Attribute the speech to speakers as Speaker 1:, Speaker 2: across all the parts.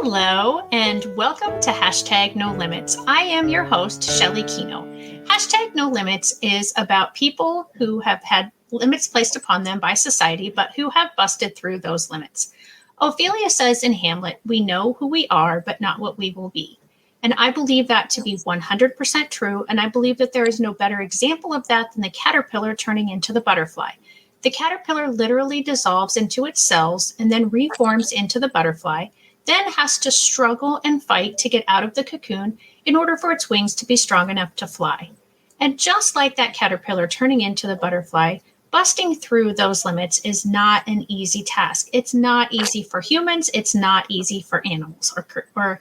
Speaker 1: Hello, and welcome to Hashtag No Limits. I am your host, Shelly Kino. Hashtag No Limits is about people who have had limits placed upon them by society, but who have busted through those limits. Ophelia says in Hamlet, "We know who we are, but not what we will be." And I believe that to be 100% true, and I believe that there is no better example of that than the caterpillar turning into the butterfly. The caterpillar literally dissolves into its cells and then reforms into the butterfly, then has to struggle and fight to get out of the cocoon in order for its wings to be strong enough to fly. And just like that caterpillar turning into the butterfly, busting through those limits is not an easy task. It's not easy for humans. It's not easy for animals or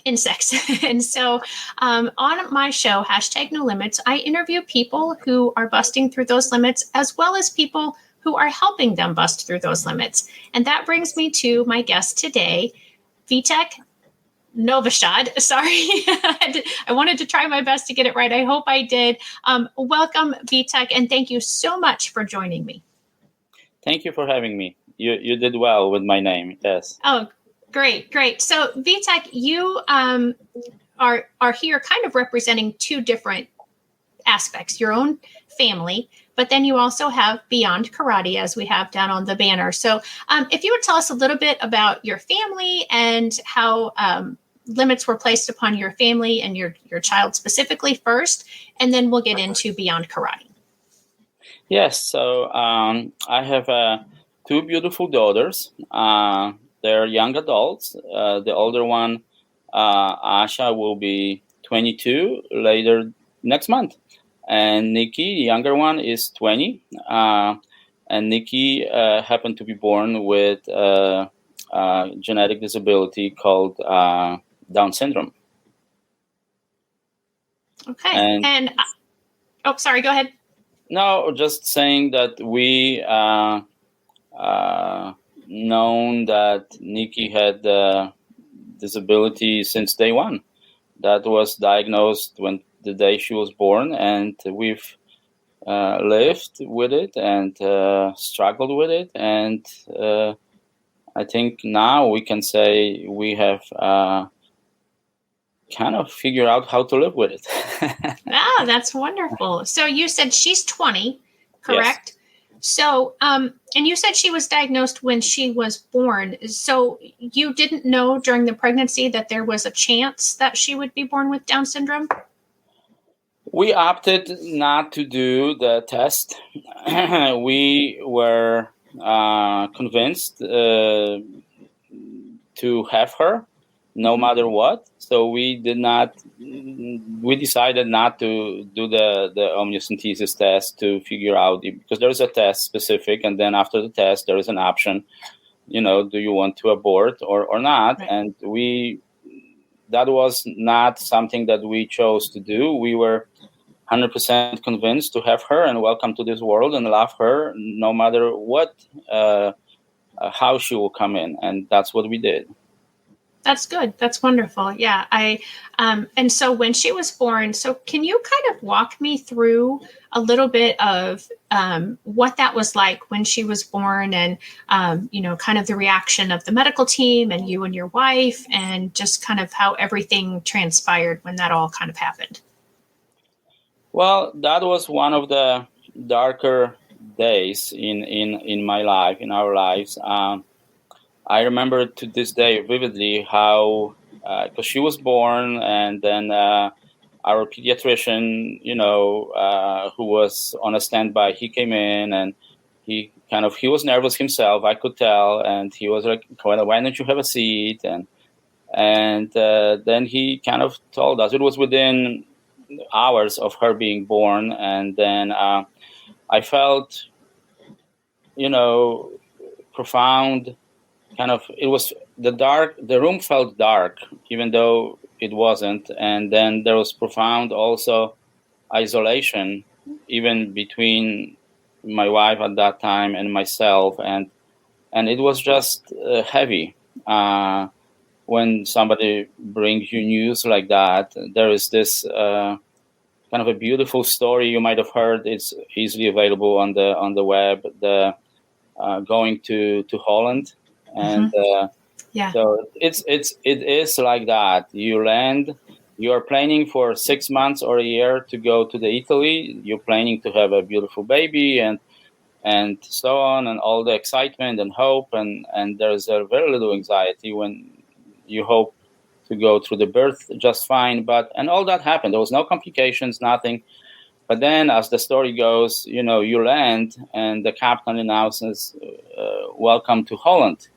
Speaker 1: insects. And so on my show, Hashtag No Limits, I interview people who are busting through those limits, as well as people who are helping them bust through those limits. And that brings me to my guest today, Vitek Novashad. Sorry, I wanted to try my best to get it right. I hope I did. Welcome, Vitek, and thank you so much for joining me.
Speaker 2: Thank you for having me. You did well with my name. Yes.
Speaker 1: Oh, great. So, Vitek, you are here kind of representing two different aspects: your own family, but then you also have Beyond Karate, as we have down on the banner. So if you would tell us a little bit about your family and how limits were placed upon your family and your child specifically first, and then we'll get into Beyond Karate.
Speaker 2: Yes, so I have two beautiful daughters. They're young adults. The older one, Asha, will be 22 later next month. And Nikki, the younger one, is 20. And Nikki happened to be born with a genetic disability called Down syndrome.
Speaker 1: Okay. And sorry, go ahead.
Speaker 2: No, just saying that we known that Nikki had disability since day one. That was diagnosed when the day she was born, and we've lived with it and struggled with it, and I think now we can say we have kind of figured out how to live with it.
Speaker 1: That's wonderful. So you said she's 20, correct?
Speaker 2: Yes.
Speaker 1: So, and you said she was diagnosed when she was born. So you didn't know during the pregnancy that there was a chance that she would be born with Down syndrome?
Speaker 2: We opted not to do the test. We were convinced to have her no matter what. So we decided not to do the amniocentesis test to figure out, because there is a test specific, and then after the test, there is an option, do you want to abort or not? Right. And that was not something that we chose to do. We were 100% convinced to have her and welcome to this world and love her no matter what, how she will come in. And that's what we did.
Speaker 1: That's good. That's wonderful. Yeah. And so when she was born, so can you kind of walk me through a little bit of what that was like when she was born, and, kind of the reaction of the medical team and you and your wife, and just kind of how everything transpired when that all kind of happened?
Speaker 2: Well, that was one of the darker days in my life, in our lives. I remember to this day vividly how, because she was born, and then our pediatrician, who was on a standby, he came in and he was nervous himself, I could tell, and he was like, "Why don't you have a seat?" And then he kind of told us, it was within hours of her being born, and then I felt, profound. It was the room felt dark, even though it wasn't. And then there was profound also isolation, even between my wife at that time and myself. And it was just heavy. When somebody brings you news like that, there is this kind of a beautiful story you might have heard. It's easily available on the web. Going to Holland. And
Speaker 1: Yeah.
Speaker 2: So it is like that. You land. You're planning for 6 months or a year to go to the Italy. You're planning to have a beautiful baby and so on, and all the excitement and hope, and there's a very little anxiety when you hope to go through the birth just fine. And all that happened. There was no complications, nothing. But then, as the story goes, you land, and the captain announces, "Welcome to Holland,"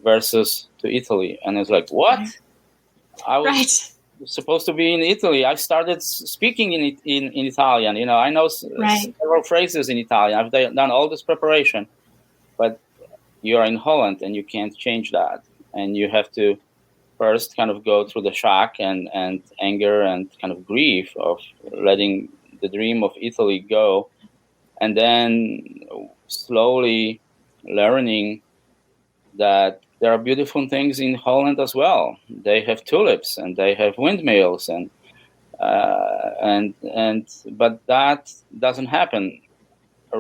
Speaker 2: versus to Italy, and it's like, what?
Speaker 1: Right.
Speaker 2: I was
Speaker 1: Right.
Speaker 2: supposed to be in Italy. I started speaking in Italian. I know
Speaker 1: Right.
Speaker 2: several phrases in Italian. I've done all this preparation, but you're in Holland and you can't change that, and you have to first kind of go through the shock and anger and kind of grief of letting the dream of Italy go, and then slowly learning that there are beautiful things in Holland as well. They have tulips and they have windmills but that doesn't happen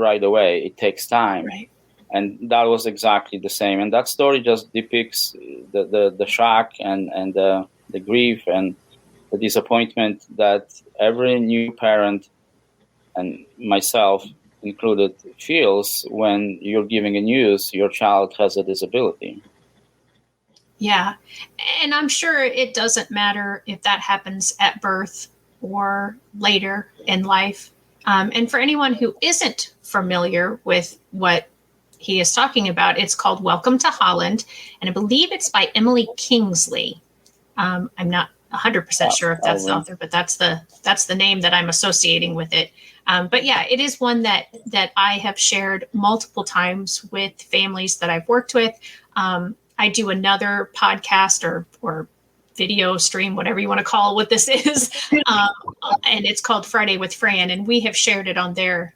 Speaker 2: right away. It takes time.
Speaker 1: Right.
Speaker 2: And that was exactly the same. And that story just depicts the shock and the grief and the disappointment that every new parent, and myself included, feels when you're giving a news your child has a disability.
Speaker 1: Yeah. And I'm sure it doesn't matter if that happens at birth or later in life. And for anyone who isn't familiar with what he is talking about, it's called Welcome to Holland. And I believe it's by Emily Kingsley. I'm not 100% sure if that's the author, but that's the name that I'm associating with it. But yeah, it is one that I have shared multiple times with families that I've worked with. I do another podcast or video stream, whatever you want to call what this is. And it's called Friday with Fran. And we have shared it on there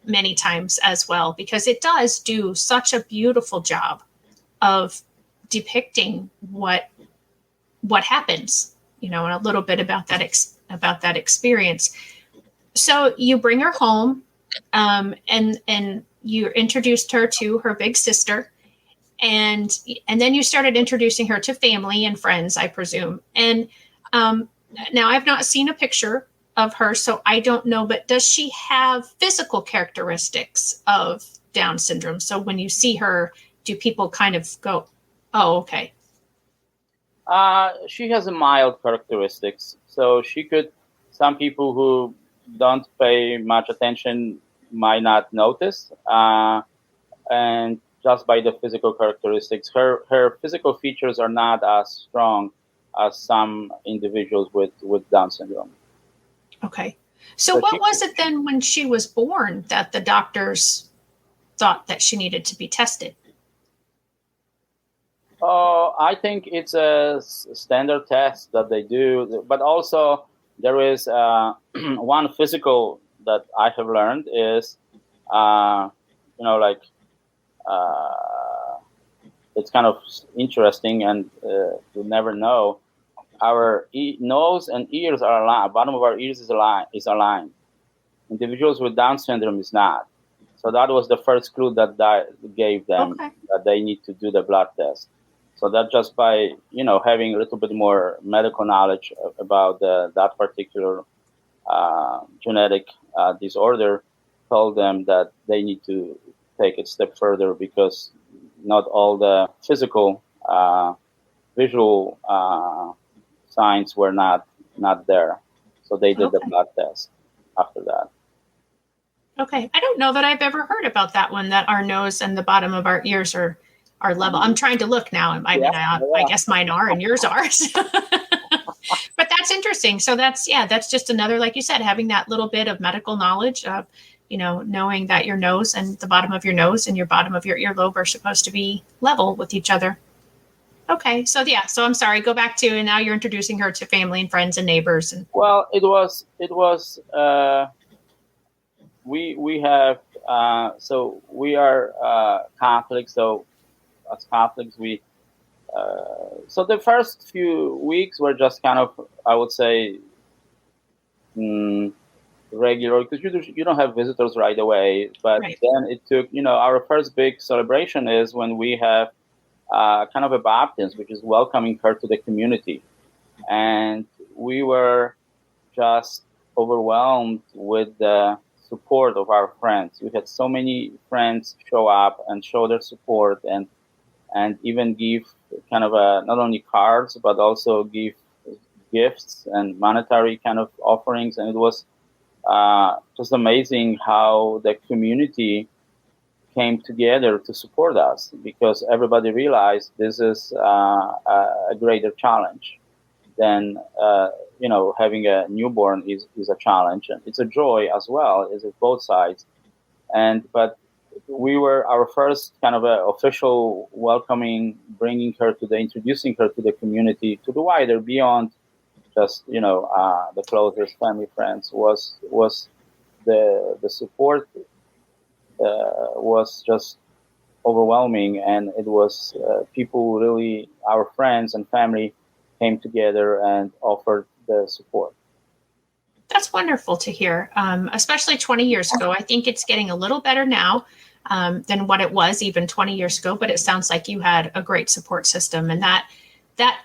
Speaker 1: many times as well, because it does do such a beautiful job of depicting what happens, and a little bit about that experience. So you bring her home, and you introduced her to her big sister. And then you started introducing her to family and friends, I presume. And now I've not seen a picture of her, so I don't know, but does she have physical characteristics of Down syndrome? So when you see her, do people kind of go, oh, okay.
Speaker 2: She has a mild characteristics. So some people who don't pay much attention might not notice. And just by the physical characteristics, her physical features are not as strong as some individuals with Down syndrome.
Speaker 1: Okay. So what was it then when she was born that the doctors thought that she needed to be tested?
Speaker 2: I think it's a standard test that they do, but also there is one physical that I have learned is, it's kind of interesting, and you never know. Our nose and ears are aligned. Bottom of our ears is aligned. Individuals with Down syndrome is not. So that was the first clue that gave them that they need to do the blood test. So that just by having a little bit more medical knowledge about that particular genetic disorder, told them that they need to take it a step further, because not all the physical visual signs were not there. So they did the blood test after that.
Speaker 1: Okay. I don't know that I've ever heard about that one, that our nose and the bottom of our ears are level. I'm trying to look now. I guess mine are and yours are. But that's interesting. So that's just another, like you said, having that little bit of medical knowledge of, knowing that your nose and the bottom of your nose and your bottom of your earlobe are supposed to be level with each other. Okay. So so I'm sorry, go back to, and now you're introducing her to family and friends and neighbors.
Speaker 2: Well, it was, we have, so we are Catholics. So as Catholics, so the first few weeks were just kind of, I would say, regular, because you don't have visitors right away. But then it took, our first big celebration is when we have kind of a baptism, which is welcoming her to the community. And we were just overwhelmed with the support of our friends. We had so many friends show up and show their support, and even give kind of not only cards, but also give gifts and monetary kind of offerings. And it was just amazing how the community came together to support us, because everybody realized this is a greater challenge than having a newborn is a challenge, and it's a joy as well. It's both sides. But we were our first kind of official welcoming, introducing her to the community, to the wider, beyond just the closest family, friends. Was the support was just overwhelming, and it was people really, our friends and family, came together and offered the support.
Speaker 1: That's wonderful to hear, especially 20 years ago. I think it's getting a little better now than what it was even 20 years ago, but it sounds like you had a great support system, and that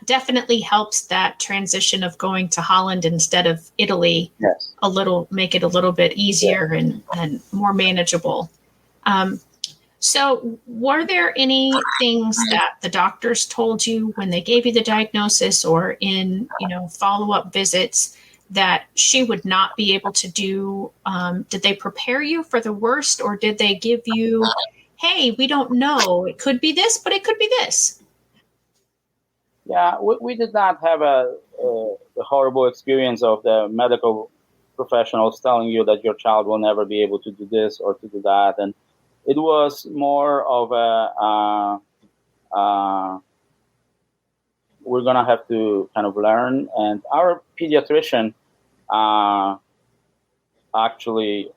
Speaker 1: definitely helps that transition of going to Holland instead of Italy.
Speaker 2: Yes.
Speaker 1: Make it a little bit easier and more manageable. So were there any things that the doctors told you when they gave you the diagnosis, or in, follow-up visits, that she would not be able to do? Did they prepare you for the worst, or did they give you, hey, we don't know, it could be this, but it could be this?
Speaker 2: Yeah, we did not have a horrible experience of the medical professionals telling you that your child will never be able to do this or to do that. And it was more of we're going to have to kind of learn. And our pediatrician actually,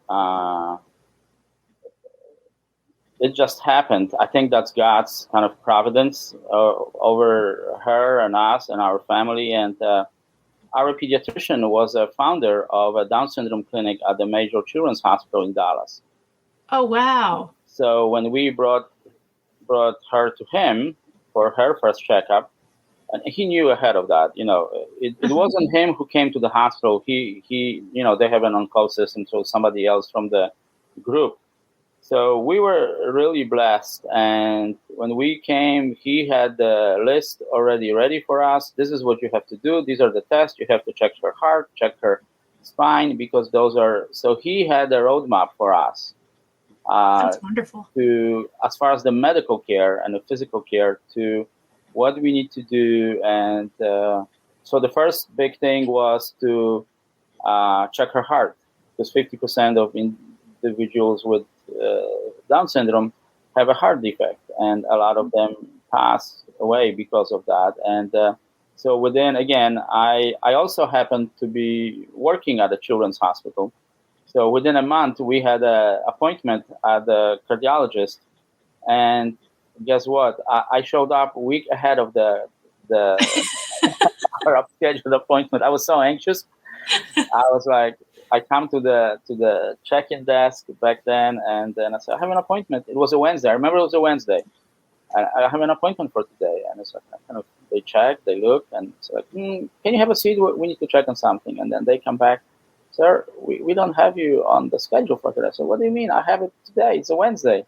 Speaker 2: it just happened. I think that's God's kind of providence over her and us and our family. And our pediatrician was a founder of a Down syndrome clinic at the Major Children's Hospital in Dallas.
Speaker 1: Oh, wow.
Speaker 2: So when we brought her to him for her first checkup, and he knew ahead of that, it wasn't him who came to the hospital. He they have an on-call system, so somebody else from the group. So we were really blessed. And when we came, he had the list already ready for us. This is what you have to do. These are the tests. You have to check her heart, check her spine, because those are, so he had a roadmap for us.
Speaker 1: That's wonderful.
Speaker 2: To, as far as the medical care and the physical care, to what we need to do. And so the first big thing was to check her heart, because 50% of individuals with Down syndrome have a heart defect, and a lot of them pass away because of that. And so within, again, I also happened to be working at a children's hospital. So within a month, we had an appointment at the cardiologist, and guess what? I showed up a week ahead of the our scheduled appointment. I was so anxious. I was like, I come to the check-in desk back then, and then I said, I have an appointment. It was a Wednesday. I remember it was a Wednesday. I have an appointment for today. And it's like, they check, they look, and it's like, can you have a seat? We need to check on something. And then they come back, sir, we don't have you on the schedule for today. I said, what do you mean? I have it today. It's a Wednesday.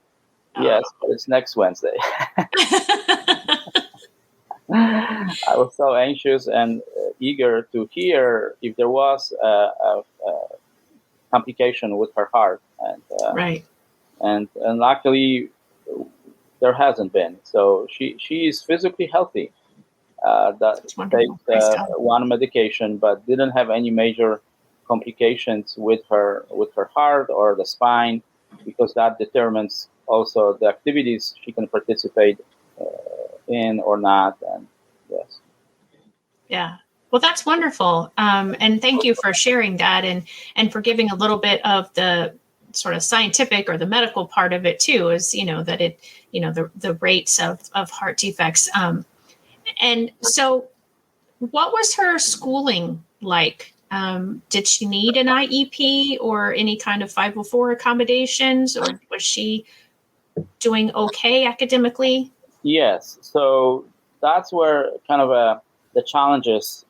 Speaker 2: Oh. Yes, but it's next Wednesday. I was so anxious and eager to hear if there was a complication with her heart, and
Speaker 1: right.
Speaker 2: And luckily there hasn't been. So she is physically healthy. That takes one medication, but didn't have any major complications with her heart or the spine, because that determines also the activities she can participate in or not. And yes.
Speaker 1: Yeah. Well, that's wonderful. And thank you for sharing that, and for giving a little bit of the sort of scientific or the medical part of it too, is, that it, the rates of heart defects. And so what was her schooling like? Did she need an IEP or any kind of 504 accommodations, or was she doing okay academically?
Speaker 2: Yes. So that's where kind of the challenges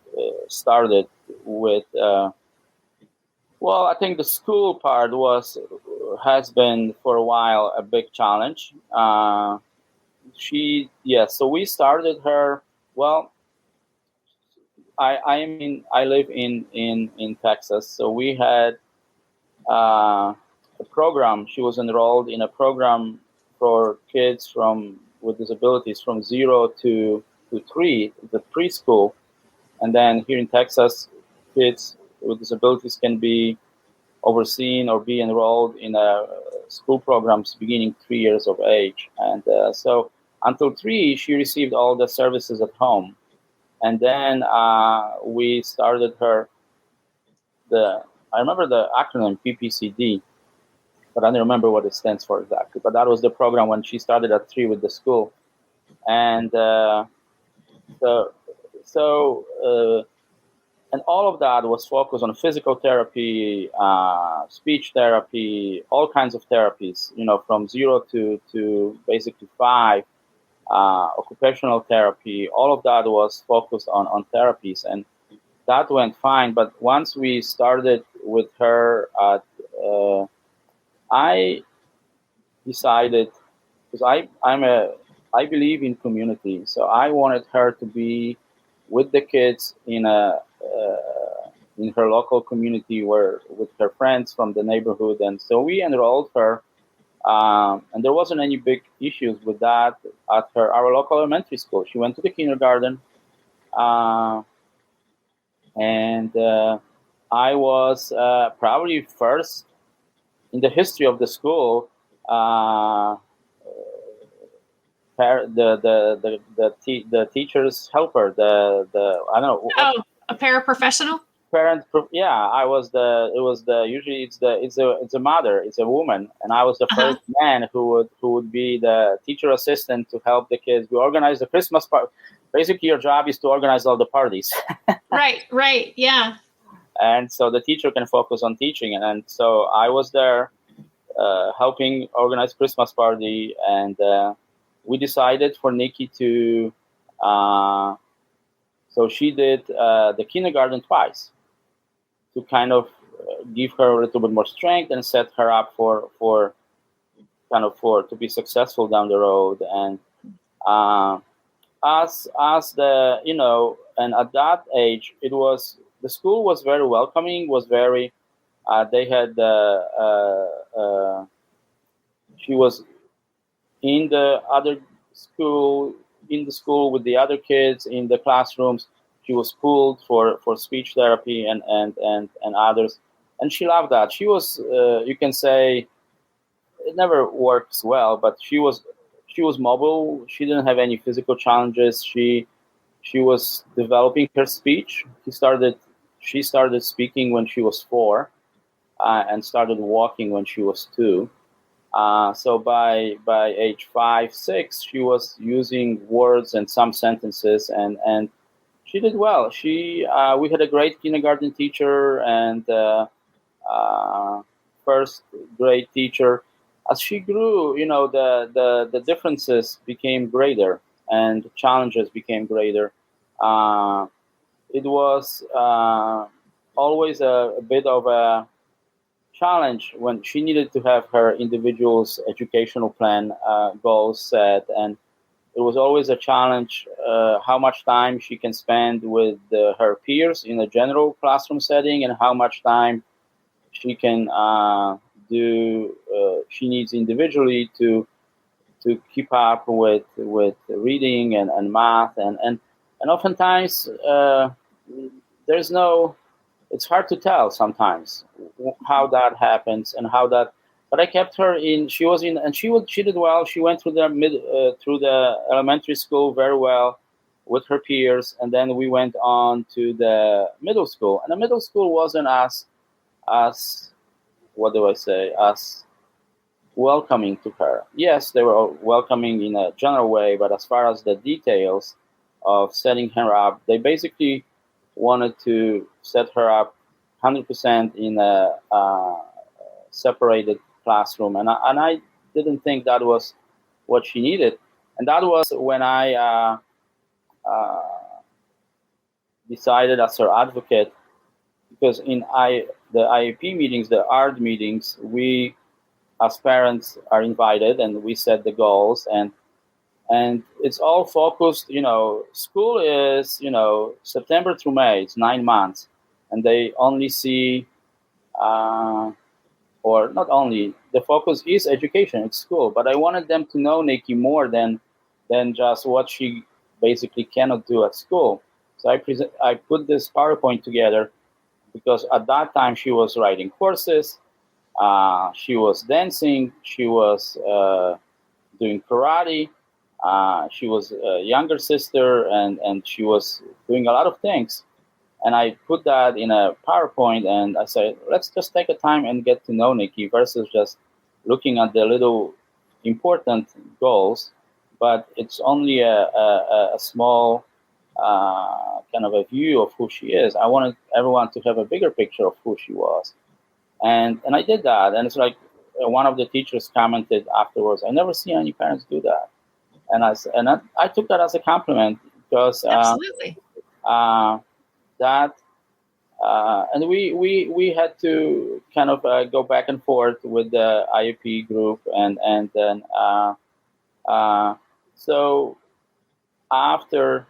Speaker 2: started with. Well, I think the school part has been for a while a big challenge. So we started her. Well, I live in Texas, so we had a program. She was enrolled in a program for kids with disabilities from 0 to 3, the preschool, and then here in Texas, kids with disabilities can be overseen or be enrolled in school programs beginning 3 years of age. And so until 3, she received all the services at home. And then we started her I remember the acronym PPCD, but I don't remember what it stands for exactly. But that was the program when she started at 3 with the school. And so, so and all of that was focused on physical therapy, speech therapy, all kinds of therapies, from 0 to basically 5, occupational therapy. All of that was focused on therapies, and that went fine. But once we started with her, I decided, because I believe in community, so I wanted her to be with the kids in her local community, with her friends from the neighborhood. And so we enrolled her, and there wasn't any big issues with that at our local elementary school. She went to the kindergarten, and I was probably first in the history of the school. The teacher's helper, the I don't know.
Speaker 1: Oh, a paraprofessional?
Speaker 2: Yeah, I was usually it's a mother, it's a woman, and I was the first man who would be the teacher assistant to help the kids. We organize the Christmas party. Basically, your job is to organize all the parties.
Speaker 1: Right, yeah.
Speaker 2: And so the teacher can focus on teaching, and so I was there helping organize Christmas party, and we decided for Nikki to. So she did the kindergarten twice, to kind of give her a little bit more strength and set her up for to be successful down the road. And as the and at that age, the school was very welcoming, was very they had she was in the school with the other kids in the classrooms. She was pulled for speech therapy and others, and she loved that. She was you can say it never works well, but she was mobile. She didn't have any physical challenges. She was developing her speech. She started speaking when she was 4, and started walking when she was 2. So by age 5, 6, she was using words and some sentences, and she did well. We had a great kindergarten teacher and first grade teacher. As she grew, the differences became greater and challenges became greater. It was always a bit of a challenge when she needed to have her individual's educational plan goals set, and it was always a challenge how much time she can spend with her peers in a general classroom setting, and how much time she can she needs individually to keep up with reading and math, and oftentimes there's no it's hard to tell sometimes how that happens and how that. But I kept her in. She was in, and she did well. She went through the elementary school very well with her peers, and then we went on to the middle school. And the middle school wasn't as what do I say, as welcoming to her. Yes, they were welcoming in a general way, but as far as the details of setting her up, they basically wanted to set her up 100% in a separated classroom, and I didn't think that was what she needed. And that was when I decided as her advocate, because the IEP meetings, the ARD meetings, we as parents are invited and we set the goals, and it's all focused. School is September through May. It's 9 months, and they only see. Or not only, the focus is education, it's school, but I wanted them to know Nikki more than just what she basically cannot do at school. So I put this PowerPoint together because at that time she was writing courses, she was dancing, she was doing karate, she was a younger sister, and she was doing a lot of things. And I put that in a PowerPoint, and I said, let's just take a time and get to know Nikki versus just looking at the little important goals. But it's only a small kind of a view of who she is. I wanted everyone to have a bigger picture of who she was. And I did that. And it's like one of the teachers commented afterwards, I never see any parents do that. And I took that as a compliment because
Speaker 1: Absolutely.
Speaker 2: That and we had to kind of go back and forth with the IEP group, and then so after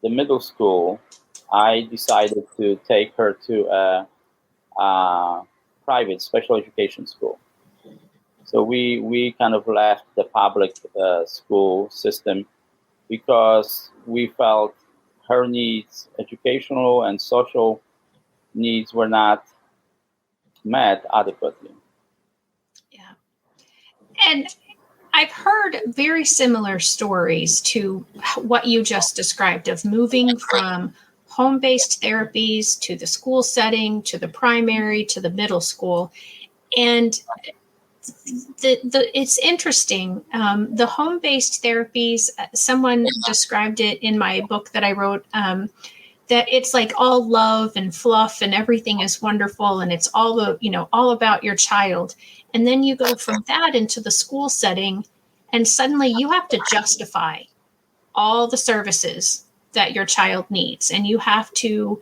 Speaker 2: the middle school, I decided to take her to a private special education school. So we kind of left the public school system because we felt her needs, educational and social needs, were not met adequately.
Speaker 1: Yeah. And I've heard very similar stories to what you just described of moving from home-based therapies to the school setting, to the primary, to the middle school. And it's interesting. The home-based therapies, someone described it in my book that I wrote, that it's like all love and fluff and everything is wonderful and it's all about your child. And then you go from that into the school setting, and suddenly you have to justify all the services that your child needs, and you have to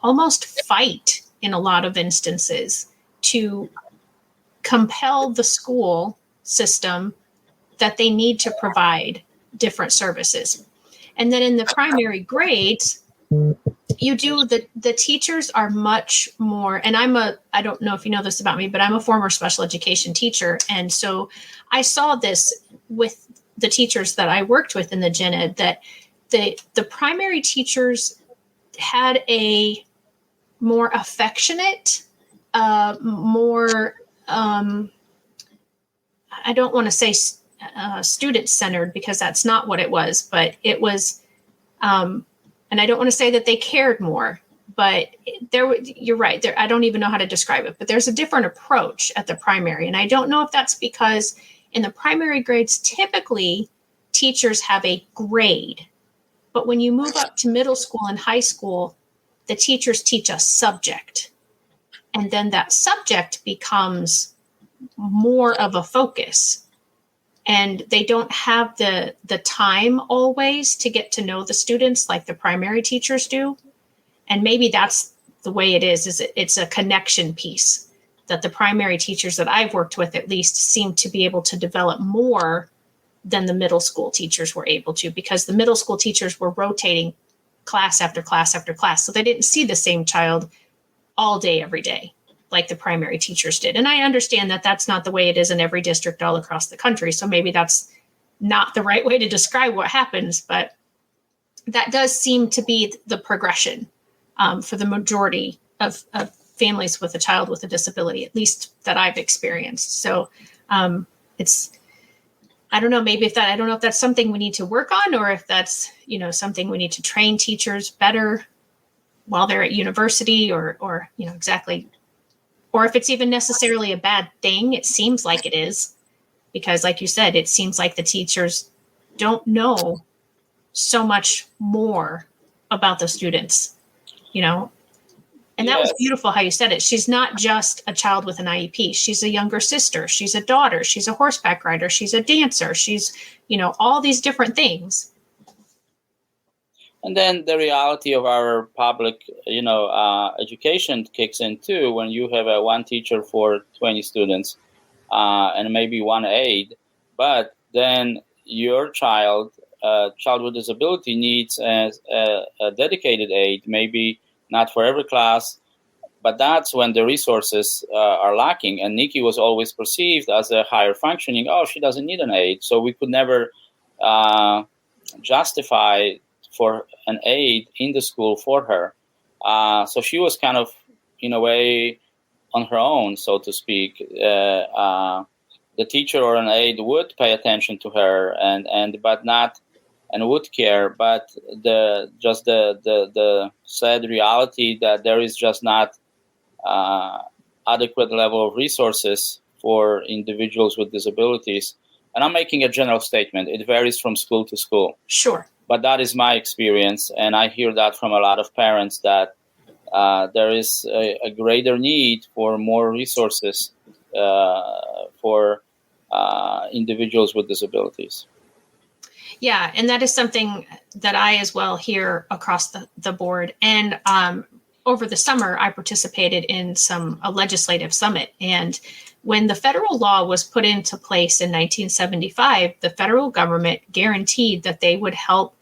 Speaker 1: almost fight in a lot of instances to compel the school system that they need to provide different services. And then in the primary grades, you do the teachers are much more, and I don't know if you know this about me, but I'm a former special education teacher. And so I saw this with the teachers that I worked with in the gen ed, that the primary teachers had a more affectionate, more, I don't want to say student centered, because that's not what it was, but it was, and I don't want to say that they cared more, but you're right. I don't even know how to describe it, but there's a different approach at the primary. And I don't know if that's because in the primary grades, typically teachers have a grade, but when you move up to middle school and high school, the teachers teach a subject. And then that subject becomes more of a focus. And they don't have the time always to get to know the students like the primary teachers do. And maybe that's the way it is it's a connection piece that the primary teachers that I've worked with at least seem to be able to develop more than the middle school teachers were able to, because the middle school teachers were rotating class after class after class. So they didn't see the same child all day, every day, like the primary teachers did. And I understand that that's not the way it is in every district all across the country. So maybe that's not the right way to describe what happens, but that does seem to be the progression for the majority of families with a child with a disability, at least that I've experienced. So I don't know, I don't know if that's something we need to work on, or if that's, something we need to train teachers better while they're at university, or exactly. Or if it's even necessarily a bad thing. It seems like it is, because like you said, it seems like the teachers don't know so much more about the students, And that was beautiful how you said it. She's not just a child with an IEP. She's a younger sister. She's a daughter. She's a horseback rider. She's a dancer. She's, all these different things.
Speaker 2: And then the reality of our public, education kicks in too, when you have one teacher for 20 students and maybe one aide, but then your child with disability needs a dedicated aide, maybe not for every class, but that's when the resources are lacking. And Nikki was always perceived as a higher functioning. Oh, she doesn't need an aide. So we could never justify for an aide in the school for her. So she was kind of, in a way, on her own, so to speak. The teacher or an aide would pay attention to her and would care, but the sad reality that there is just not adequate level of resources for individuals with disabilities. And I'm making a general statement. It varies from school to school.
Speaker 1: Sure.
Speaker 2: But that is my experience, and I hear that from a lot of parents, that there is a greater need for more resources for individuals with disabilities.
Speaker 1: Yeah, and that is something that I as well hear across the board. And over the summer, I participated in a legislative summit. And when the federal law was put into place in 1975, the federal government guaranteed that they would help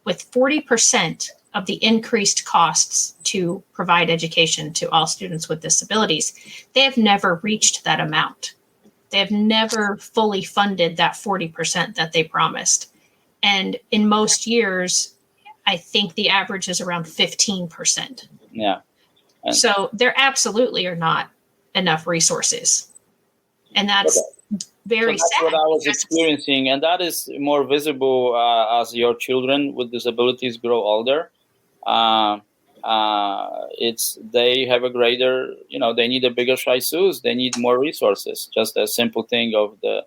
Speaker 1: with 40% of the increased costs to provide education to all students with disabilities. They have never reached that amount. They have never fully funded that 40% that they promised. And in most years, I think the average is around 15%.
Speaker 2: Yeah.
Speaker 1: So there absolutely are not enough resources. And that's very sad.
Speaker 2: That's what I was experiencing. And that is more visible as your children with disabilities grow older. They have a greater, they need a bigger chaisseurs. They need more resources. Just a simple thing of the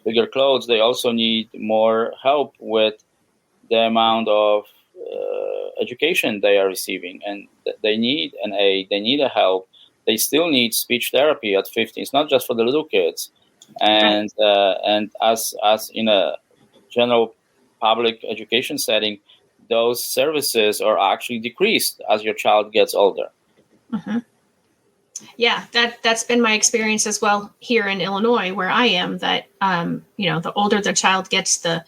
Speaker 2: bigger clothes. They also need more help with the amount of education they are receiving, and they need an aid. They need a help. They still need speech therapy at 15. It's not just for the little kids, and as in a general public education setting, those services are actually decreased as your child gets older.
Speaker 1: Mm-hmm. Yeah, that's been my experience as well here in Illinois, where I am. That the older the child gets, the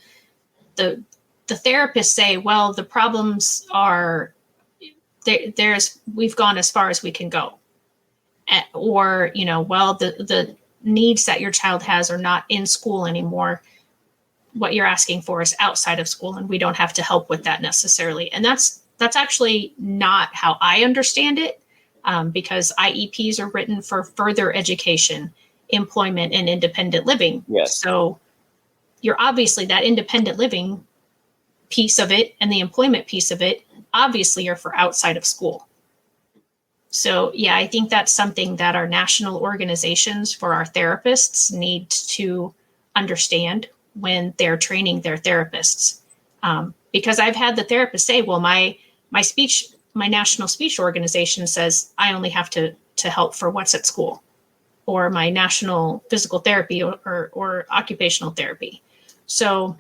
Speaker 1: therapists say, well, the problems are we've gone as far as we can go, or the needs that your child has are not in school anymore. What you're asking for is outside of school, and we don't have to help with that necessarily. And that's actually not how I understand it. Because IEPs are written for further education, employment, and independent living.
Speaker 2: Yes.
Speaker 1: So you're obviously that independent living piece of it and the employment piece of it obviously are for outside of school. So yeah, I think that's something that our national organizations for our therapists need to understand when they're training their therapists. Because I've had the therapist say, well, my national speech organization says I only have to help for what's at school, or my national physical therapy or occupational therapy. So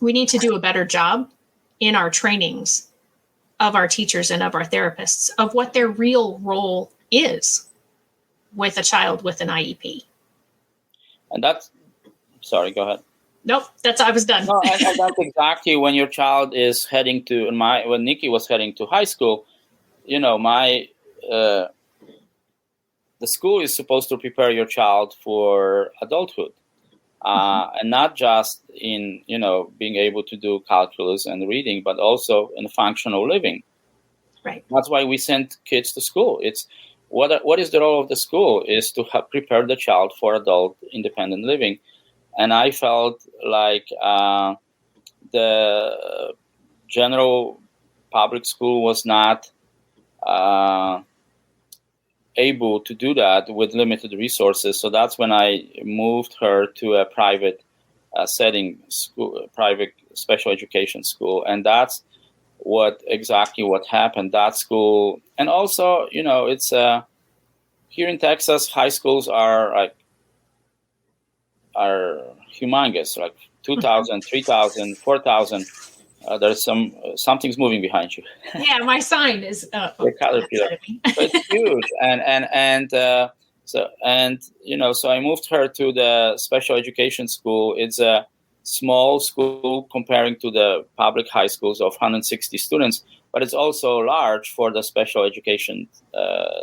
Speaker 1: we need to do a better job in our trainings of our teachers and of our therapists of what their real role is with a child with an IEP.
Speaker 2: And sorry, go ahead.
Speaker 1: Nope, I was done.
Speaker 2: No, and that's exactly when your child is heading to when Nikki was heading to high school. The school is supposed to prepare your child for adulthood, and not just in being able to do calculus and reading, but also in functional living.
Speaker 1: Right.
Speaker 2: That's why we send kids to school. It's what is the role of the school is to help prepare the child for adult independent living. And I felt like the general public school was not able to do that with limited resources. So that's when I moved her to a private setting, school, private special education school. And that's what happened. That school, and also, it's here in Texas, high schools are humongous, like 2,000, 3,000, 4,000. There's something's moving behind you.
Speaker 1: Yeah, my sign is
Speaker 2: The caterpillar. So it's huge, so I moved her to the special education school. It's a small school comparing to the public high schools of 160 students, but it's also large for the special education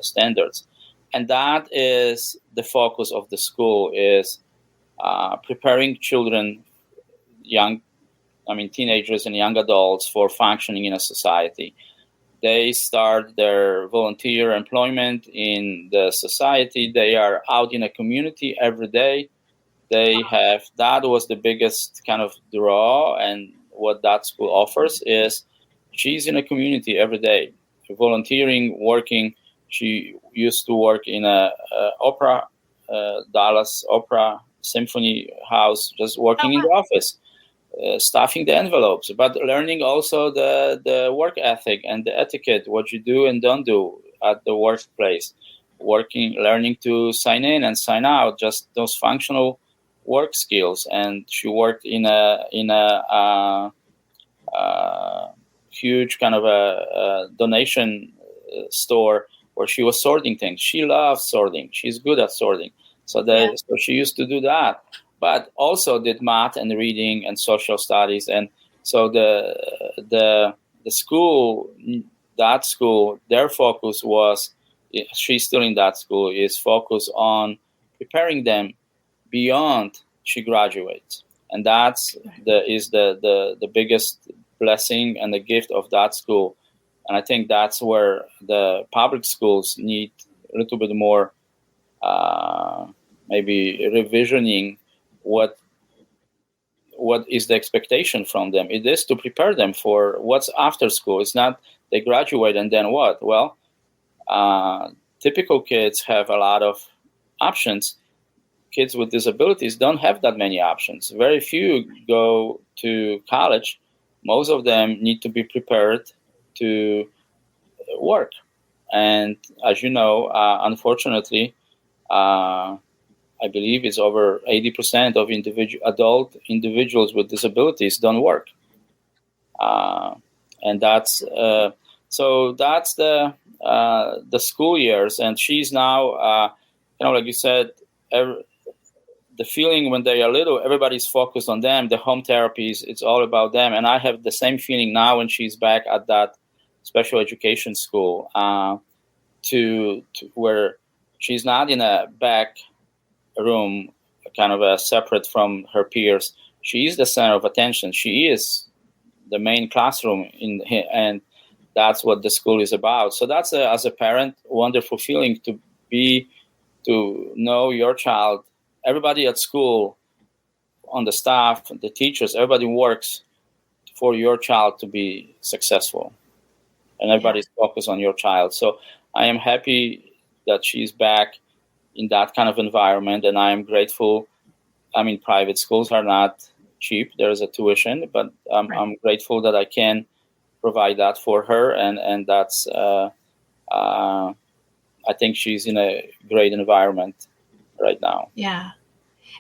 Speaker 2: standards. And that is the focus of the school, is preparing children, teenagers and young adults, for functioning in a society. They start their volunteer employment in the society. They are out in a community every day. That was the biggest kind of draw, and what that school offers is she's in a community every day, volunteering, working. She used to work in a opera, Dallas Opera Symphony House, just working in the office. Stuffing the envelopes, but learning also the work ethic and the etiquette, what you do and don't do at the workplace. Learning to sign in and sign out, just those functional work skills. And she worked in a huge kind of a donation store where she was sorting things. She loves sorting. She's good at sorting. So she used to do that, but also did math and reading and social studies. And so the school, that school, their focus was, she's still in that school, is focused on preparing them beyond she graduates. And that's the biggest blessing and the gift of that school. And I think that's where the public schools need a little bit more maybe revisioning what is the expectation from them. It is to prepare them for what's after school. It's not they graduate and then what? Well, typical kids have a lot of options. Kids with disabilities don't have that many options. Very few go to college. Most of them need to be prepared to work. And as you know, unfortunately, I believe it's over 80% of adult individuals with disabilities don't work. And that's so that's the school years. And she's now, like you said, the feeling when they are little, everybody's focused on them. The home therapies, it's all about them. And I have the same feeling now when she's back at that special education school, to where she's not in a back room, kind of separate from her peers. She is the center of attention. She is the main classroom and that's what the school is about. So that's as a parent, wonderful feeling to know your child. Everybody at school, on the staff, the teachers, everybody works for your child to be successful, and everybody's focused on your child. So I am happy that she's back in that kind of environment, and I am grateful. I mean, private schools are not cheap. There's a tuition, but I'm grateful that I can provide that for her, and that's I think she's in a great environment right now.
Speaker 1: Yeah.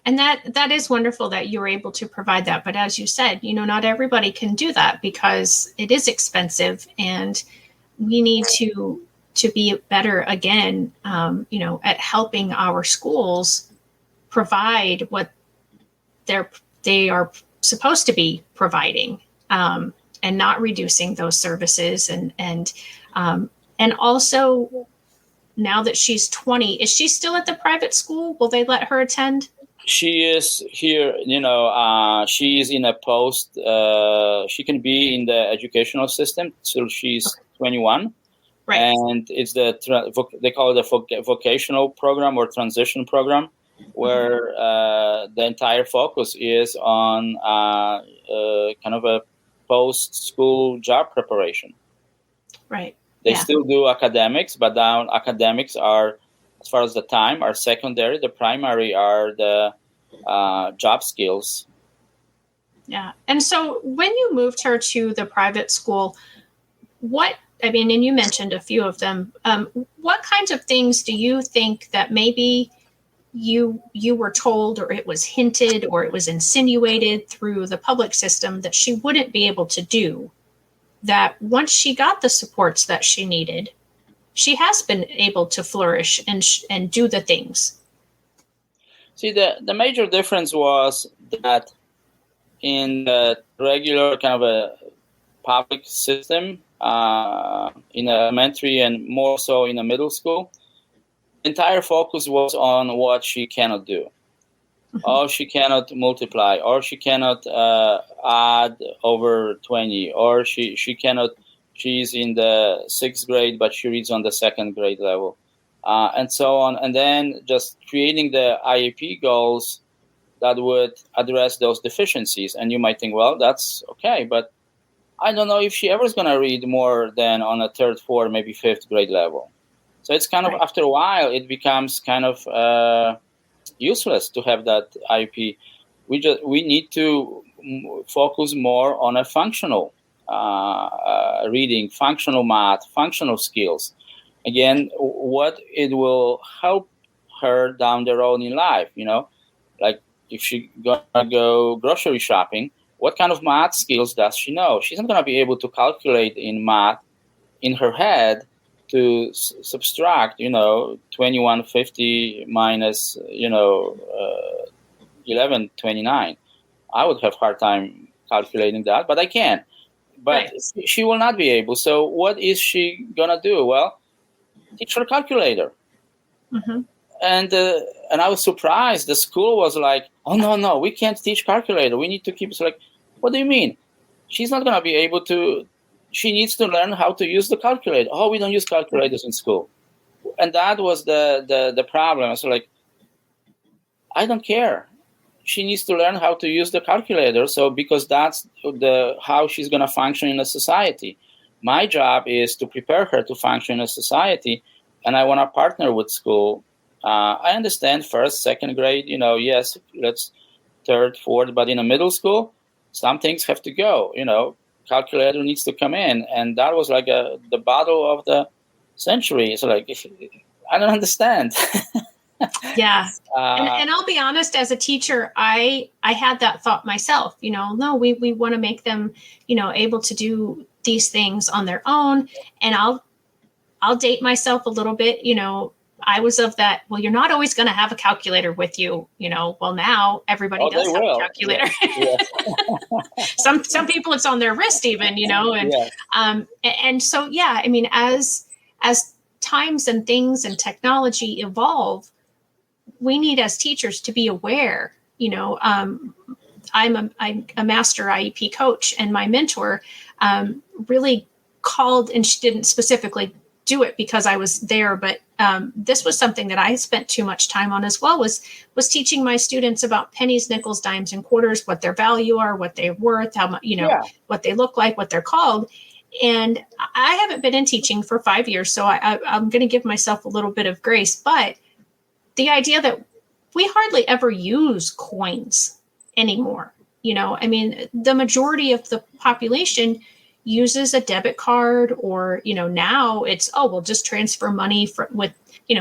Speaker 1: And that is wonderful that you were able to provide that. But as you said, not everybody can do that because it is expensive, and we need to be better again, at helping our schools provide what they are supposed to be providing, and not reducing those services. And also, now that she's 20, is she still at the private school? Will they let her attend?
Speaker 2: She is here, she is in a post, she can be in the educational system till she's 21. Right. And it's they call it a vocational program or transition program, where the entire focus is on kind of a post-school job preparation.
Speaker 1: Right.
Speaker 2: They still do academics, but now academics are, as far as the time, are secondary. The primary are the job skills.
Speaker 1: Yeah. And so when you moved her to the private school, and you mentioned a few of them. What kinds of things do you think that maybe you were told, or it was hinted, or it was insinuated through the public system that she wouldn't be able to do, that once she got the supports that she needed, she has been able to flourish and do the things?
Speaker 2: See, the major difference was that in the regular kind of a public system, in elementary and more so in a middle school, the entire focus was on what she cannot do. Or she cannot multiply, or she cannot add over 20, or she cannot, she's in the 6th grade, but she reads on the 2nd grade level, and so on. And then just creating the IEP goals that would address those deficiencies. And you might think, well, that's okay, but I don't know if she ever is going to read more than on a 3rd, 4th, maybe 5th grade level. So it's kind of, after a while, it becomes kind of useless to have that IEP. We need to focus more on a functional reading, functional math, functional skills. Again, what it will help her down the road in life, like if she's gonna go grocery shopping, what kind of math skills does she know? She's not gonna be able to calculate in math in her head to subtract, 2150 minus, 1129. I would have a hard time calculating that, but I can. But she will not be able. So what is she going to do? Well, teach her calculator.
Speaker 1: Mm-hmm.
Speaker 2: And I was surprised. The school was like, oh, no, we can't teach calculator. We need to keep it. Like, what do you mean? She's not going to be able to. She needs to learn how to use the calculator. Oh, we don't use calculators in school. And that was the problem. So like, I don't care. She needs to learn how to use the calculator. So because that's how she's going to function in a society. My job is to prepare her to function in a society. And I want to partner with school. I understand 1st, 2nd grade, yes, let's 3rd, 4th, but in a middle school, some things have to go, calculator needs to come in. And that was like the battle of the century. So like, I don't understand.
Speaker 1: Yeah. And I'll be honest, as a teacher, I had that thought myself, no, we want to make them, able to do these things on their own. And I'll date myself a little bit, I was of that, well, you're not always going to have a calculator with you, well, now everybody does have a calculator. Yeah. Some people it's on their wrist even, and so, yeah, I mean, as times and things and technology evolve, we need as teachers to be aware, I'm a master IEP coach, and my mentor really called, and she didn't specifically do it because I was there, but this was something that I spent too much time on as well, was teaching my students about pennies, nickels, dimes, and quarters, what their value are, what they're worth, how much, what they look like, what they're called. And I haven't been in teaching for 5 years, so I'm going to give myself a little bit of grace. But the idea that we hardly ever use coins anymore, I mean, the majority of the population uses a debit card, or, now it's, we'll just transfer money with,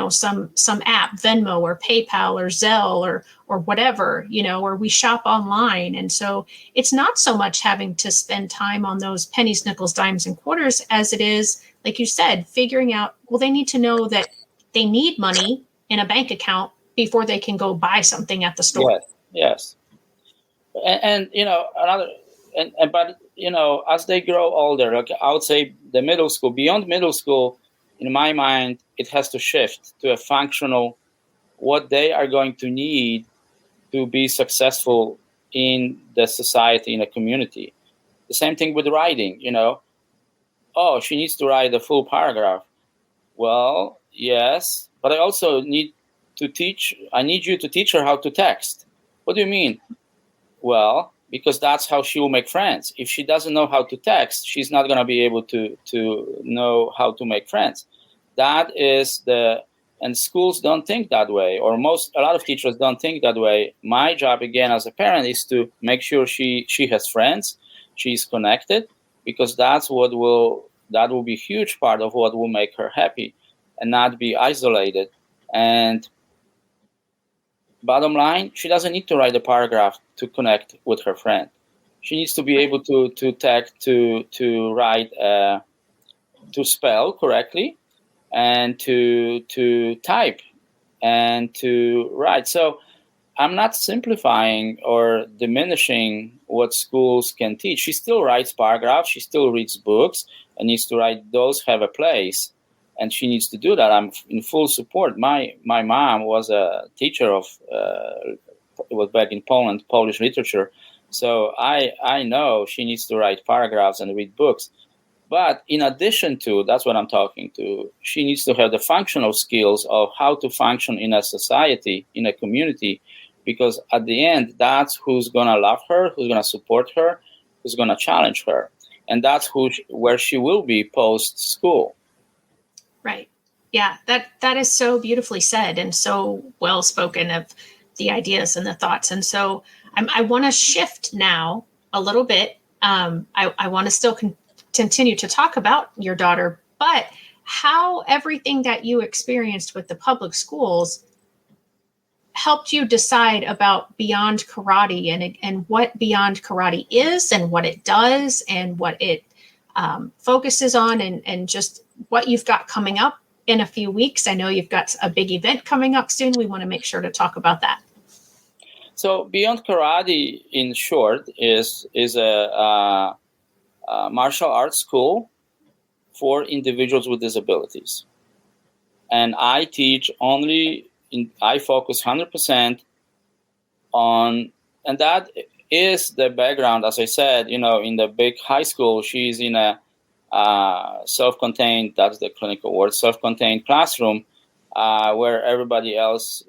Speaker 1: some app, Venmo or PayPal or Zelle or whatever, or we shop online. And so it's not so much having to spend time on those pennies, nickels, dimes, and quarters as it is, like you said, figuring out, well, they need to know that they need money in a bank account before they can go buy something at the store.
Speaker 2: Yes. And but as they grow older, like I would say the middle school, beyond middle school, in my mind, it has to shift to a functional, what they are going to need to be successful in the society, in a community. The same thing with writing, oh, she needs to write a full paragraph. Well, yes, but I also need you to teach her how to text. What do you mean? Well, because that's how she will make friends. If she doesn't know how to text, she's not going to be able to know how to make friends. That is and schools don't think that way, or a lot of teachers don't think that way. My job, again, as a parent, is to make sure she has friends, she's connected, because that's what will That will be a huge part of what will make her happy and not be isolated. And bottom line, she doesn't need to write a paragraph to connect with her friend. She needs to be able to write, to spell correctly, and to type and to write. So I'm not simplifying or diminishing what schools can teach. She still writes paragraphs. She still reads books and needs to write. Those have a place, and she needs to do that. I'm in full support. My mom was a teacher of, it was back in Poland, Polish literature. So I know she needs to write paragraphs and read books. But in addition to, that's what I'm talking to, she needs to have the functional skills of how to function in a society, in a community, because at the end, that's who's going to love her, who's going to support her, who's going to challenge her. And that's where she will be post-school.
Speaker 1: Right. Yeah, that is so beautifully said and so well spoken of the ideas and the thoughts. And so I want to shift now a little bit. I want to still continue to talk about your daughter, but how everything that you experienced with the public schools helped you decide about Beyond Karate and what Beyond Karate is and what it does and what it focuses on and just what you've got coming up in a few weeks. I know you've got a big event coming up soon. We want to make sure to talk about that.
Speaker 2: So Beyond Karate, in short, is a martial arts school for individuals with disabilities. And I teach I focus 100% on, and that is the background, as I said, in the big high school, she's in a self-contained, that's the clinical word, self-contained classroom where everybody else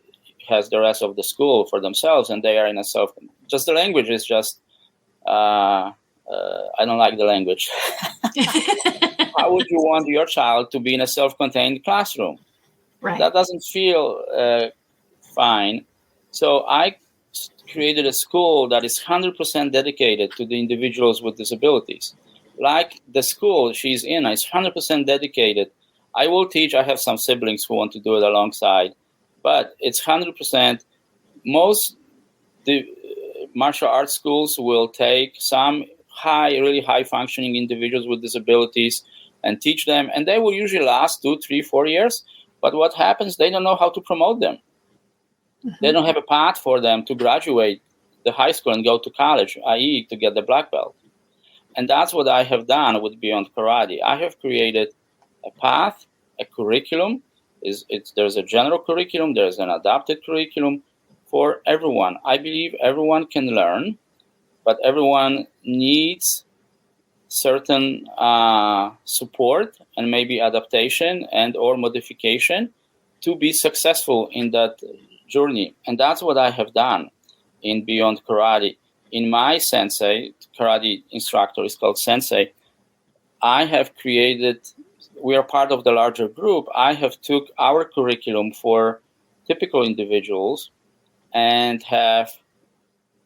Speaker 2: has the rest of the school for themselves, and they are in a just the language is just, I don't like the language. How would you want your child to be in a self-contained classroom?
Speaker 1: Right.
Speaker 2: That doesn't feel fine. So I created a school that is 100% dedicated to the individuals with disabilities. Like the school she's in is 100% dedicated. I will teach. I have some siblings who want to do it alongside, but it's 100%. Most the martial arts schools will take some really high functioning individuals with disabilities and teach them, and they will usually last 2, 3, 4 years. But what happens, they don't know how to promote them. Mm-hmm. They don't have a path for them to graduate the high school and go to college, i.e. to get the black belt. And that's what I have done with Beyond Karate. I have created a path, a curriculum. There's a general curriculum, there's an adapted curriculum for everyone. I believe everyone can learn, but everyone needs certain support and maybe adaptation and or modification to be successful in that journey. And that's what I have done in Beyond Karate. In my sensei, karate instructor is called sensei, I have created, we are part of the larger group, I have took our curriculum for typical individuals and have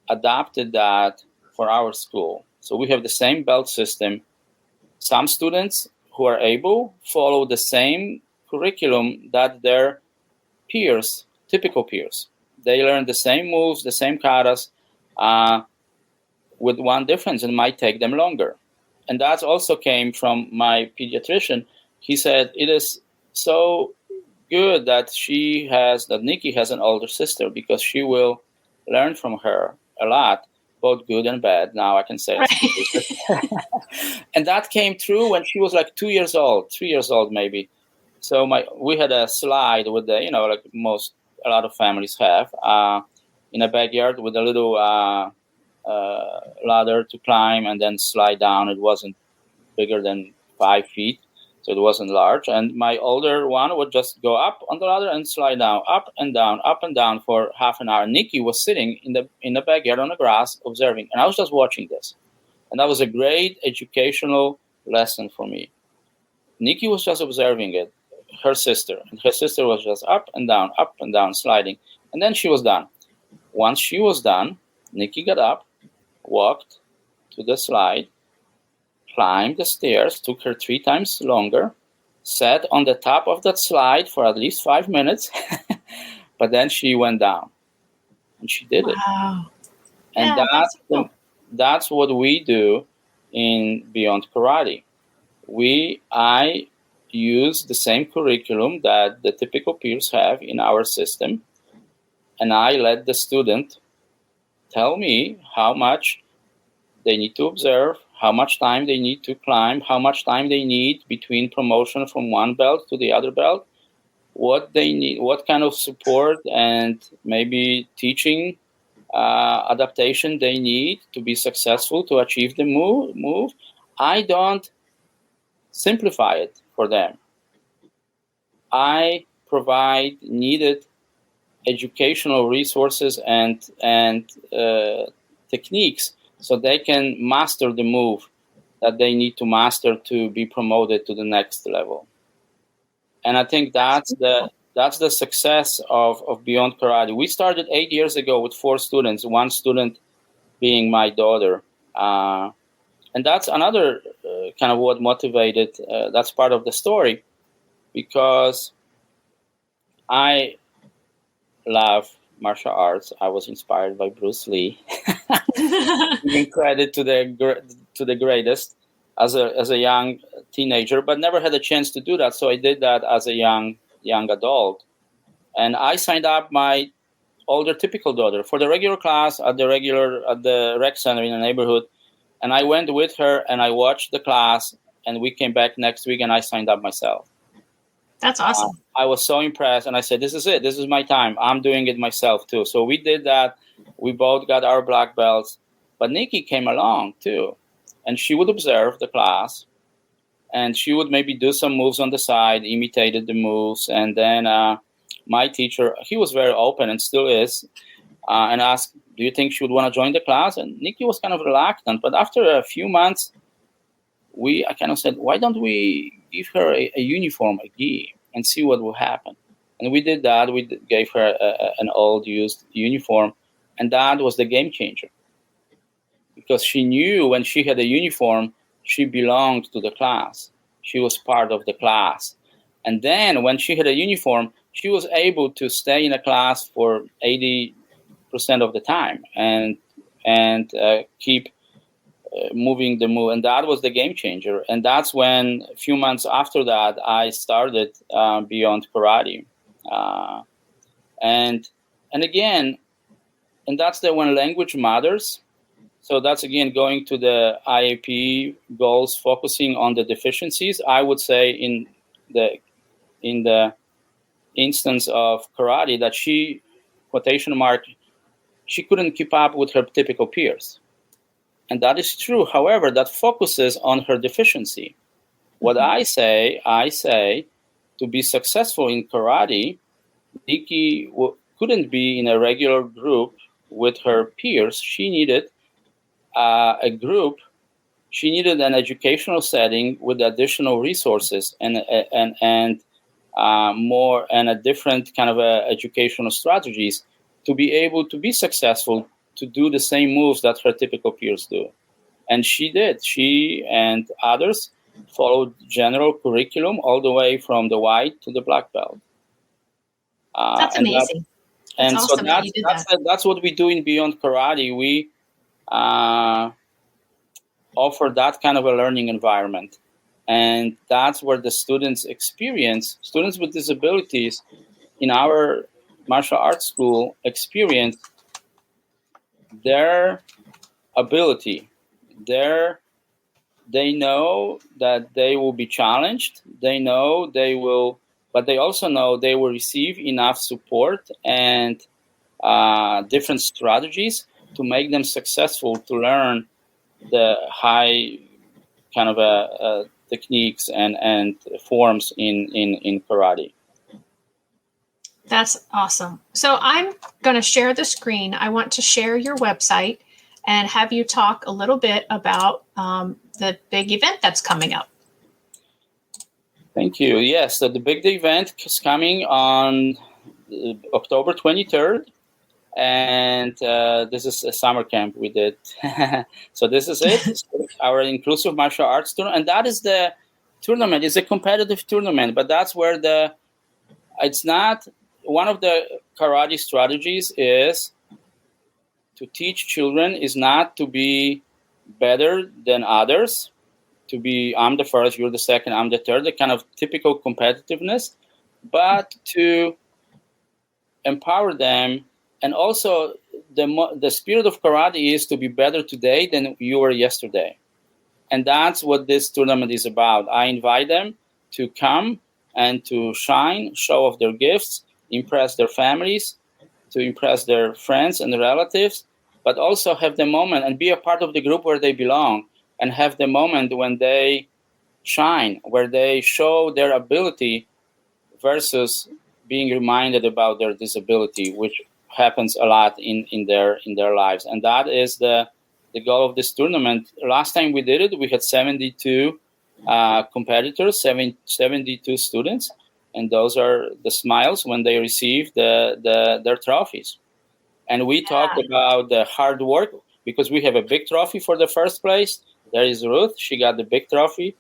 Speaker 2: adapted that for our school. So we have the same belt system. Some students who are able follow the same curriculum that their peers, typical peers. They learn the same moves, the same katas, with one difference, and might take them longer. And that also came from my pediatrician. He said, it is so good that Nikki has an older sister, because she will learn from her a lot, both good and bad. Now I can say it. And that came true when she was like 2 years old, 3 years old maybe. So we had a slide with the, like a lot of families have, in a backyard with a little ladder to climb and then slide down. It wasn't bigger than 5 feet, so it wasn't large. And my older one would just go up on the ladder and slide down, up and down for half an hour. Nikki was sitting in the backyard on the grass observing, and I was just watching this. And that was a great educational lesson for me. Nikki was just observing it, her sister was just up and down, sliding. And then she was done. Once she was done, Nikki got up, walked to the slide, climbed the stairs, took her 3 times longer, sat on the top of that slide for at least 5 minutes, but then she went down and she did it.
Speaker 1: Wow.
Speaker 2: And
Speaker 1: Yeah, that's cool.
Speaker 2: that's what we do in Beyond Karate. I use the same curriculum that the typical peers have in our system, and I let the student tell me how much they need to observe, how much time they need to climb, how much time they need between promotion from one belt to the other belt, what they need, what kind of support and maybe teaching adaptation they need to be successful to achieve the move. I don't simplify it for them. I provide needed educational resources and techniques so they can master the move that they need to master to be promoted to the next level. And I think that's the success of Beyond Karate. We started 8 years ago with 4 students, 1 student being my daughter. And that's another kind of what motivated, that's part of the story, because I love martial arts. I was inspired by Bruce Lee. Giving credit to the greatest as a young teenager, but never had a chance to do that. So I did that as a young adult, and I signed up my older typical daughter for the regular class at the rec center in the neighborhood, and I went with her and I watched the class, and we came back next week and I signed up myself.
Speaker 1: That's awesome.
Speaker 2: I was so impressed, and I said, this is it. This is my time. I'm doing it myself, too. So we did that. We both got our black belts. But Nikki came along, too, and she would observe the class, and she would maybe do some moves on the side, imitated the moves, and then my teacher, he was very open and still is, and asked, do you think she would want to join the class? And Nikki was kind of reluctant, but after a few months, I kind of said, why don't we give her a uniform, a gi, and see what will happen? And we did that. We gave her an old used uniform, and that was the game changer. Because she knew when she had a uniform, she belonged to the class. She was part of the class. And then when she had a uniform, she was able to stay in a class for 80% of the time and keep moving the move, and that was the game changer. And that's when a few months after that I started Beyond Karate, and again, and that's when language matters. So that's again going to the IAP goals, focusing on the deficiencies. I would say in the instance of karate that she, quotation mark, she couldn't keep up with her typical peers. And that is true. However, that focuses on her deficiency. What I say, to be successful in karate, Nikki couldn't be in a regular group with her peers. She needed a group. She needed an educational setting with additional resources and more and a different kind of educational strategies to be able to be successful, to do the same moves that her typical peers do. And she did. She and others followed general curriculum all the way from the white to the black belt.
Speaker 1: That's amazing. That's awesome that you did that.
Speaker 2: That's what we do in Beyond Karate. We offer that kind of a learning environment. And that's where the students with disabilities in our martial arts school experience their ability. They know that they will be challenged. They know they will, but they also know they will receive enough support and different strategies to make them successful to learn the high kind of techniques and forms in karate.
Speaker 1: That's awesome. So I'm going to share the screen. I want to share your website and have you talk a little bit about the big event that's coming up.
Speaker 2: Thank you. Yes, so the big event is coming on October 23rd. And this is a summer camp we did. So this is it. Our inclusive martial arts tournament, and that is the tournament. It's a competitive tournament, but that's where it's not one of the karate strategies is to teach children is not to be better than others, to be I'm the first, you're the second, I'm the third, the kind of typical competitiveness, but to empower them. And also the spirit of karate is to be better today than you were yesterday. And that's what this tournament is about. I invite them to come and to shine, show off their gifts, impress their families, to impress their friends and relatives, but also have the moment and be a part of the group where they belong, and have the moment when they shine, where they show their ability versus being reminded about their disability, which happens a lot in their lives. And that is the goal of this tournament. Last time we did it, we had 72 competitors, 72 students, and those are the smiles when they receive their trophies. And we talked about the hard work, because we have a big trophy for the first place. There is Ruth. She got the big trophy.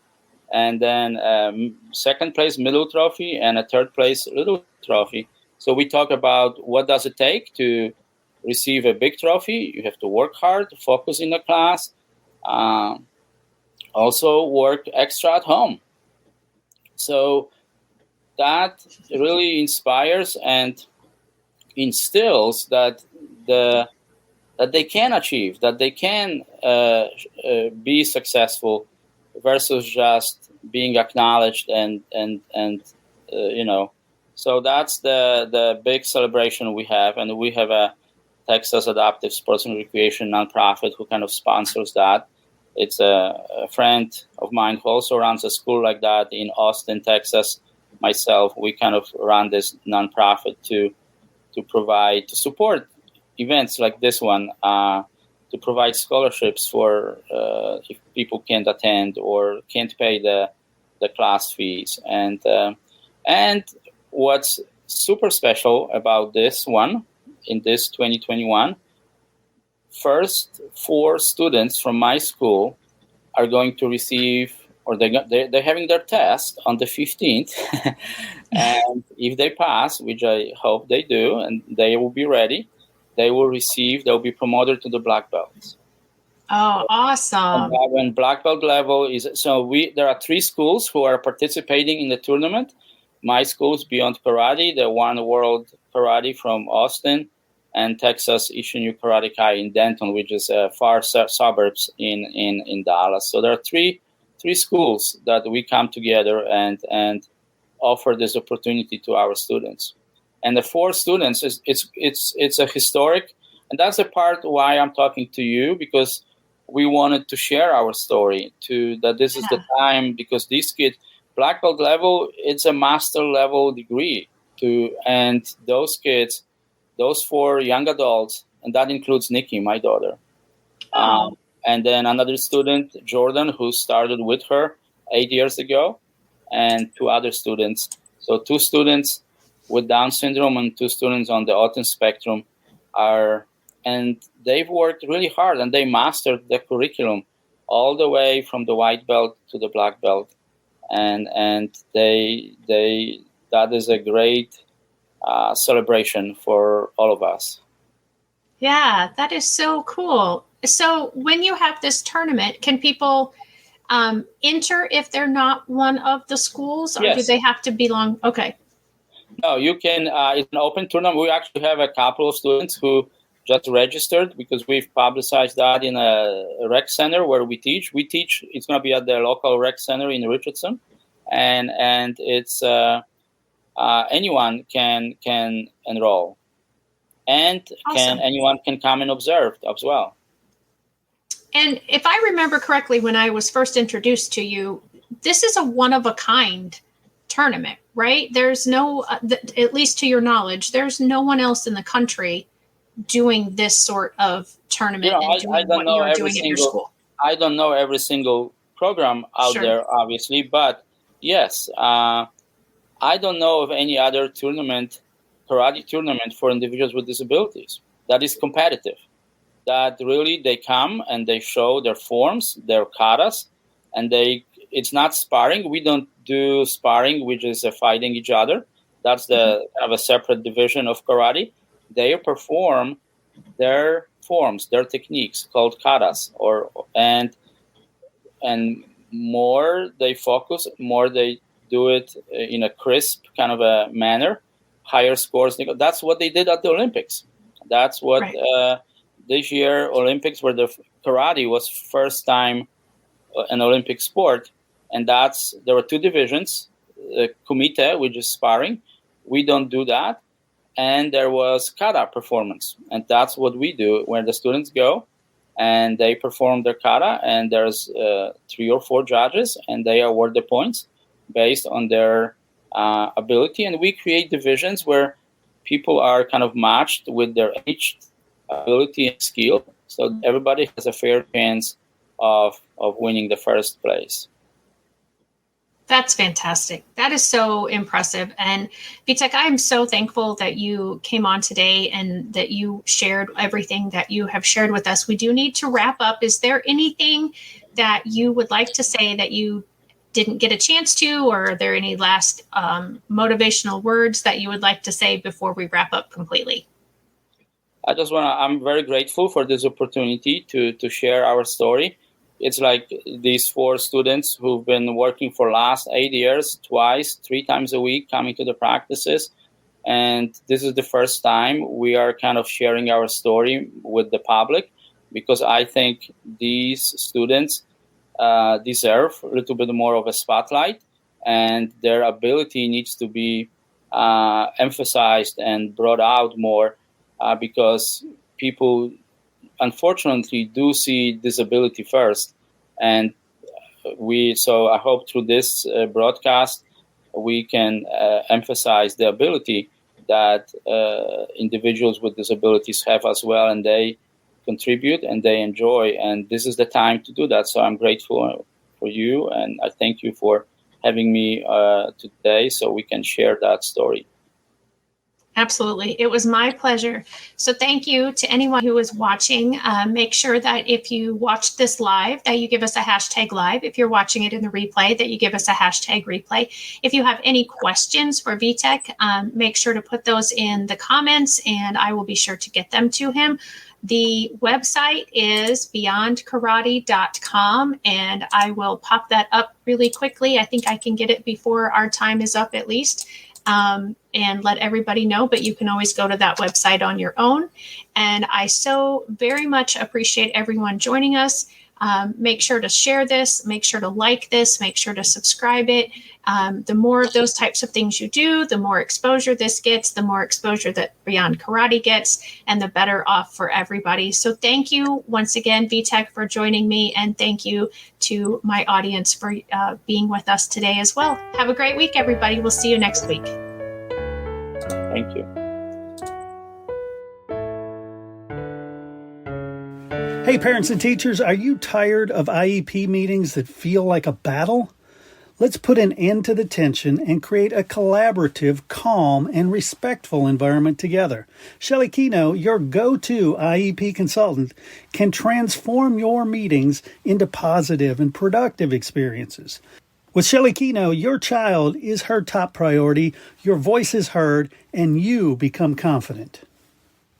Speaker 2: And then second place, middle trophy, and a third place, little trophy. So we talk about what does it take to receive a big trophy. You have to work hard, focus in the class, also work extra at home. So that really inspires and instills that they can achieve, that they can be successful, versus just being acknowledged and So that's the big celebration we have, and we have a Texas Adaptive Sports and Recreation nonprofit who kind of sponsors that. It's a friend of mine who also runs a school like that in Austin, Texas. Myself, we kind of run this nonprofit to support events like this one, to provide scholarships for if people can't attend or can't pay the class fees. And what's super special about this one, in this 2021, first 4 students from my school are going to receive, or they're having their test on the 15th. And if they pass, which I hope they do, and they will be ready, they'll be promoted to the black belts.
Speaker 1: Oh, awesome.
Speaker 2: And black belt level is, there are 3 schools who are participating in the tournament. My school's Beyond Karate, the One World Karate from Austin, and Texas Ishinu Karate Kai in Denton, which is far suburbs in Dallas. So there are three schools that we come together and offer this opportunity to our students. And the 4 students, it's a historic, and that's the part why I'm talking to you, because we wanted to share our story, that this is the time, because these kids, black belt level, it's a master level degree, and those kids, those 4 young adults, and that includes Nikki, my daughter. And then another student, Jordan, who started with her 8 years ago, and 2 other students. So 2 students with Down syndrome and 2 students on the autism spectrum and they've worked really hard, and they mastered the curriculum all the way from the white belt to the black belt. And that is a great celebration for all of us.
Speaker 1: Yeah, that is so cool. So when you have this tournament, can people enter if they're not one of the schools, or do they have to belong? Okay.
Speaker 2: No, you can. It's an open tournament. We actually have a couple of students who just registered, because we've publicized that in a rec center where we teach. It's going to be at the local rec center in Richardson, and it's anyone can enroll, and
Speaker 1: awesome.
Speaker 2: Anyone can come and observe as well.
Speaker 1: And if I remember correctly, when I was first introduced to you, this is a one-of-a-kind tournament, right? There's no, at least to your knowledge, there's no one else in the country doing this sort of tournament and doing what you're doing at your school.
Speaker 2: I don't know every single program out there, obviously, but yes, I don't know of any other karate tournament for individuals with disabilities. that is competitive. That really they come and they show their forms, their katas, and it's not sparring. We don't do sparring, which is fighting each other. That's the kind of a separate division of karate. They perform their forms, their techniques called katas, and more they focus, more they do it in a crisp kind of a manner, higher scores. That's what they did at the Olympics. That's what this year Olympics, where the karate was first time an Olympic sport, and there were two divisions, kumite, which is sparring. We don't do that. And there was kata performance, and that's what we do, where the students go and they perform their kata, and there's 3 or 4 judges, and they award the points based on their ability. And we create divisions where people are kind of matched with their age, ability, and skill, so everybody has a fair chance of winning the first place.
Speaker 1: That's fantastic. That is so impressive. And Vitek, I'm so thankful that you came on today and that you shared everything that you have shared with us. We do need to wrap up. Is there anything that you would like to say that you didn't get a chance to, or are there any last motivational words that you would like to say before we wrap up completely?
Speaker 2: I'm very grateful for this opportunity to share our story. It's like these 4 students who've been working for last 8 years, 3 times a week, coming to the practices. And this is the first time we are kind of sharing our story with the public, because I think these students deserve a little bit more of a spotlight, and their ability needs to be emphasized and brought out more, because people unfortunately do see disability first. And so I hope through this broadcast we can emphasize the ability that individuals with disabilities have as well, and they contribute and they enjoy, and this is the time to do that. So I'm grateful for you, and I thank you for having me today so we can share that story.
Speaker 1: Absolutely. It was my pleasure. So thank you to anyone who is watching. Make sure that if you watched this live, that you give us a hashtag live. If you're watching it in the replay, that you give us a hashtag replay. If you have any questions for Vitek, make sure to put those in the comments, and I will be sure to get them to him. The website is beyondkarate.com, and I will pop that up really quickly. I think I can get it before our time is up at least. And let everybody know, but you can always go to that website on your own. And I so very much appreciate everyone joining us. Make sure to share this, make sure to like this, make sure to subscribe it. The more of those types of things you do, the more exposure this gets, the more exposure that Beyond Karate gets, and the better off for everybody. So thank you once again, Vitek, for joining me, and thank you to my audience for being with us today as well. Have a great week, everybody. We'll see you next week.
Speaker 2: Thank you.
Speaker 3: Hey, parents and teachers, are you tired of IEP meetings that feel like a battle? Let's put an end to the tension and create a collaborative, calm, and respectful environment together. Shelley Kino, your go-to IEP consultant, can transform your meetings into positive and productive experiences. With Shelley Kino, your child is her top priority, your voice is heard, and you become confident.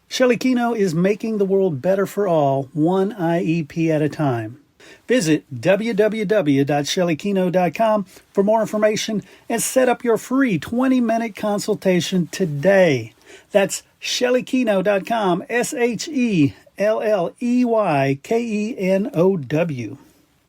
Speaker 3: Shelley Kino is making the world better for all, one IEP at a time. Visit www.shelleykino.com for more information and set up your free 20-minute consultation today. That's shelleykino.com, SHELLEYKENOW.